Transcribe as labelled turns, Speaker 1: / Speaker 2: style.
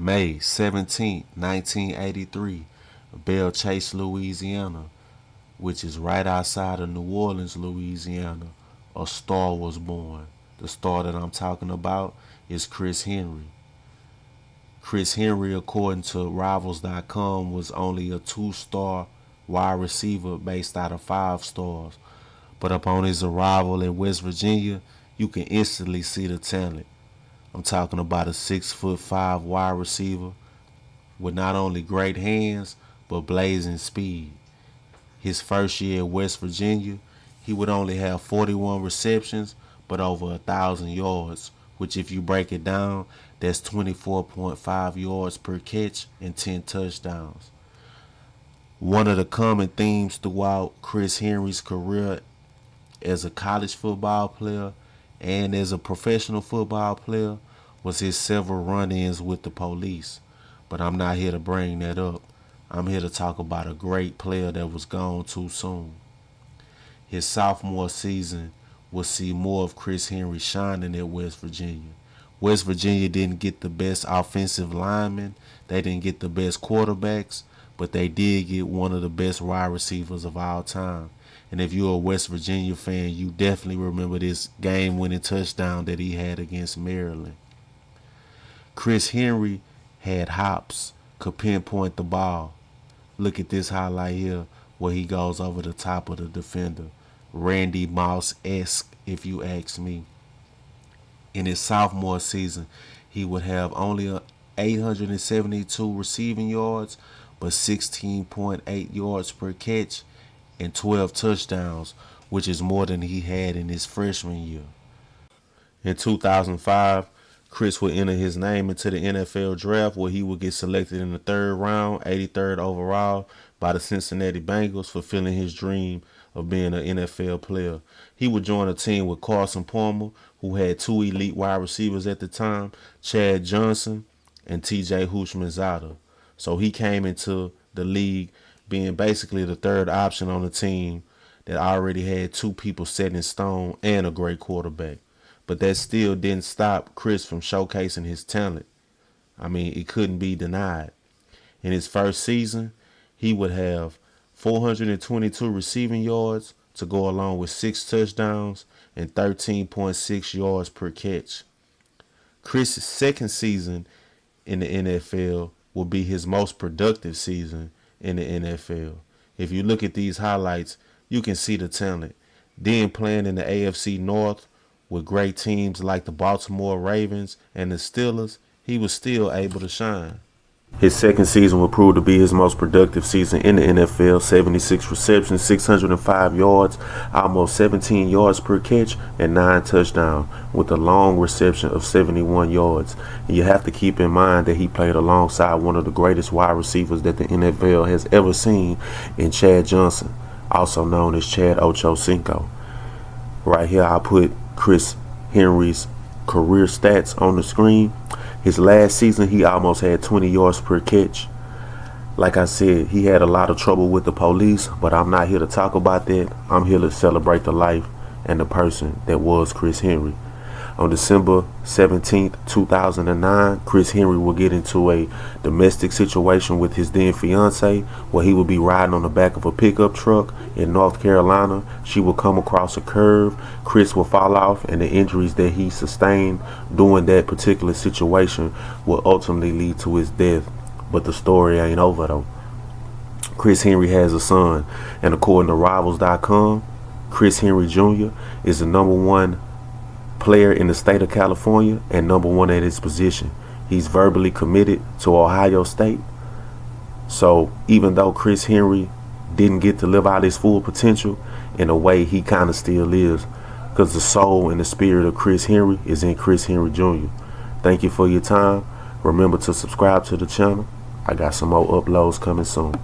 Speaker 1: May 17th, 1983, Belle Chase, Louisiana, which is right outside of New Orleans, Louisiana, a star was born. The star that I'm talking about is Chris Henry. Chris Henry, according to Rivals.com, was only a 2-star wide receiver based out of 5 stars. But upon his arrival in West Virginia, you can instantly see the talent. I'm talking about a 6'5" wide receiver with not only great hands but blazing speed. His first year at West Virginia, he would only have 41 receptions but over 1,000 yards, which if you break it down, that's 24.5 yards per catch and 10 touchdowns. One of the common themes throughout Chris Henry's career as a college football player and as a professional football player was his several run-ins with the police. But I'm not here to bring that up. I'm here to talk about a great player that was gone too soon. His sophomore season will see more of Chris Henry shining at West Virginia. West Virginia didn't get the best offensive linemen, they didn't get the best quarterbacks, but they did get one of the best wide receivers of all time. And if you're a West Virginia fan, you definitely remember this game-winning touchdown that he had against Maryland. Chris Henry had hops, could pinpoint the ball. Look at this highlight here where he goes over the top of the defender. Randy Moss-esque, if you ask me. In his sophomore season, he would have only 872 receiving yards, but 16.8 yards per catch and 12 touchdowns, which is more than he had in his freshman year. In 2005, Chris would enter his name into the NFL draft where he would get selected in the 3rd round, 83rd overall, by the Cincinnati Bengals, fulfilling his dream of being an NFL player. He would join a team with Carson Palmer, who had 2 elite wide receivers at the time, Chad Johnson and TJ Houshmandzadeh. So he came into the league being basically the 3rd option on the team that already had 2 people set in stone and a great quarterback. But that still didn't stop Chris from showcasing his talent. I mean, it couldn't be denied. In his first season, he would have 422 receiving yards to go along with 6 touchdowns and 13.6 yards per catch. Chris's second season in the NFL will be his most productive season in the NFL. If you look at these highlights, you can see the talent. Then playing in the AFC North with great teams like the Baltimore Ravens and the Steelers, he was still able to shine. His second season will prove to be his most productive season in the NFL. 76 receptions, 605 yards, almost 17 yards per catch, and 9 touchdowns, with a long reception of 71 yards. And you have to keep in mind that he played alongside one of the greatest wide receivers that the NFL has ever seen in Chad Johnson, also known as Chad Ochocinco. Right here, I put Chris Henry's career stats on the screen. His last season, he almost had 20 yards per catch. Like I said, he had a lot of trouble with the police, but I'm not here to talk about that. I'm here to celebrate the life and the person that was Chris Henry. On December 17th, 2009, Chris Henry will get into a domestic situation with his then fiance, where he will be riding on the back of a pickup truck in North Carolina. She will come across a curve. Chris will fall off, and the injuries that he sustained during that particular situation will ultimately lead to his death. But the story ain't over though. Chris Henry has a son, and according to Rivals.com, Chris Henry Jr. is the #1 player in the state of California and #1 at his position. He's verbally committed to Ohio State. So even though Chris Henry didn't get to live out his full potential, in a way he kind of still is, because the soul and the spirit of Chris Henry is in Chris Henry Jr. Thank you for your time. Remember to subscribe to the channel. I got some more uploads coming soon.